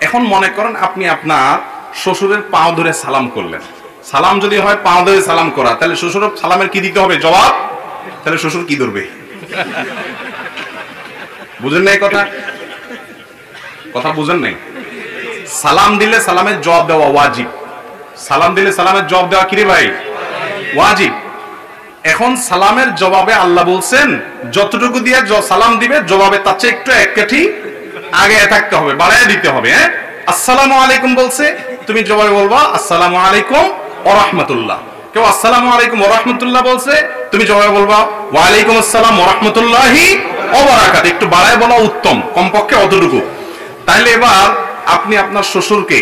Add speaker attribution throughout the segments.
Speaker 1: এখন মনে করেন আপনি আপনার শ্বশুরের পাও ধরে সালাম করলেন। সালাম যদি হয় পাও ধরে সালাম করা, তাহলে শ্বশুর সালামের কি দিতে হবে? জবাব। তাহলে শ্বশুর কি ধরবে? বুঝেন নাই কথা? কথা বুঝেন নাই? সালাম দিলে সালামের জবাব দেওয়া ওয়াজিব। সালাম দিলে সালামের জবাব দেওয়া কি রে ভাই? ওয়াজিব। এখন সালামের জবাবে আল্লাহ বলছেন যতটুকু দিয়ে সালাম দিবে জবাবে তার চেয়ে একটু এক কাঠি আগে থাকতে হবে, বাড়ায় দিতে হবে। হ্যাঁ, আসসালামু আলাইকুম বলছে, তুমি জবাবে বলবা আসসালামু আলাইকুম ওয়া রাহমাতুল্লাহ। কেউ আসসালামু আলাইকুম ওয়া রাহমাতুল্লাহ বলছে, তুমি জবাবে বলবা ওয়া আলাইকুম আসসালাম ওয়া রাহমাতুল্লাহি ওয়া বারাকাতুহু। একটু বাড়ায় বলা উত্তম, কমপক্ষে অতটুকু। তাহলে এবার আপনি আপনার শ্বশুরকে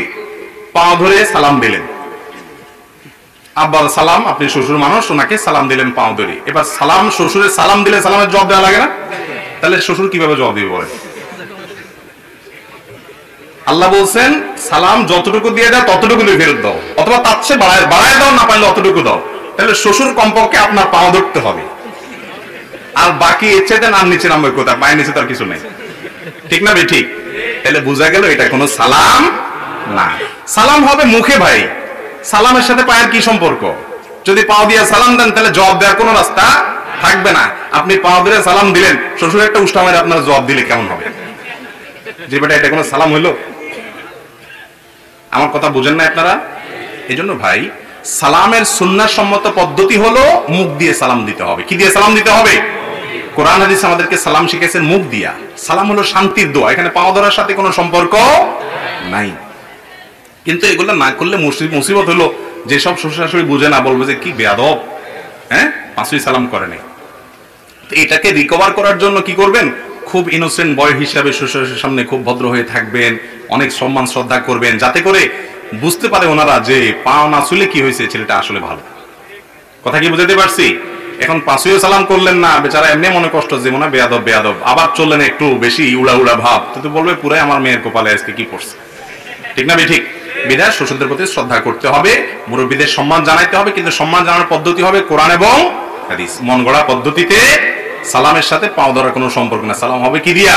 Speaker 1: পা ধরে সালাম দিলেন, আব্বার সালাম, আপনি শ্বশুর মানুষ, ওনাকে সালাম দিলেন পাও ধরে। এবার সালাম, শ্বশুরের সালাম দিলে সালামের জবাব দেওয়া লাগে না? তাহলে শ্বশুর কিভাবে জবাব দিবে বলেন? আল্লাহ বলছেন সালাম যতটুকু দিয়ে দাও ততটুকু দিয়ে ফেরত দাও, অথবা তার চেয়ে বাড়ায় দাও, না পারলে অতটুকু দাও। তাহলে শ্বশুর কমপক্ষে আপনার পাও ধরতে হবে, আর বাকি ইচ্ছে দেন আর নিচে নামবে কোথায়? পায়ের নিচে তার কিছু নেই, ঠিক না? ঠিক। তাহলে বোঝা গেল এটা কোনো সালাম না। সালাম হবে মুখে ভাই, সালামের সাথে পায়ের কি সম্পর্ক? যদি পাও দিয়ে সালাম দেন তাহলে জবাব দেওয়ার কোনো রাস্তা থাকবে না। আপনি পাও ধরে সালাম দিলেন, শ্বশুর একটা উষ্টা মেরে আপনার জবাব দিলে কেমন হবে? যে বেটা এটা কোনো সালাম হইলো? আমার কথা বুঝেন না আপনারা? এই জন্য ভাই সালামের সুন্নাহ সম্মত পদ্ধতি হলো মুখ দিয়ে সালাম দিতে হবে। কি দিয়ে সালাম দিতে হবে? কোরআন হাদিস আমাদেরকে সালাম শিখেছেন মুখ দিয়া। সালাম হলো শান্তির দোয়া, এখানে পাও ধরার সাথে কোনো সম্পর্ক নাই। কিন্তু এগুলো না করলে মুসিবত হলো যেসব শ্বশুর শাশুড়ি বুঝে না, বলবে যে কি বেয়াদব, হ্যাঁ পাঁচই সালাম করে নাই। তো এটাকে রিকভার করার জন্য কি করবেন? খুব ইনোসেন্ট বয় হিসাবে শ্বশুরের সামনে খুব ভদ্র হয়ে থাকবেন, অনেক সম্মান শ্রদ্ধা করবেন, যাতে করে বুঝতে পারে ওনারা যে পাও না ছুলে কি হয়েছে, ছেলেটা আসলে ভালো। কথা কি বুঝাতে পারছি? এখন পাঁচই সালাম করলেন না, বেচারা এমনি মনে কষ্ট যে মনে বেয়াদব বেয়াদব, আবার চললেন একটু বেশি উড়া উড়া ভাব, তো বলবে পুরাই আমার মেয়ের কপালে আজকে কি পড়ছে, ঠিক না? ঠিক। বিধায় শ্বশুরদের প্রতি শ্রদ্ধা করতে হবে, মুরব্বীদের সম্মান জানাইতে হবে, কিন্তু সম্মান জানানোর পদ্ধতি হবে কোরআন এবং হাদিস। মন গড়া পদ্ধতিতে সালামের সাথে পাও ধরার কোনো সম্পর্ক না। সালাম হবে কি দিয়া?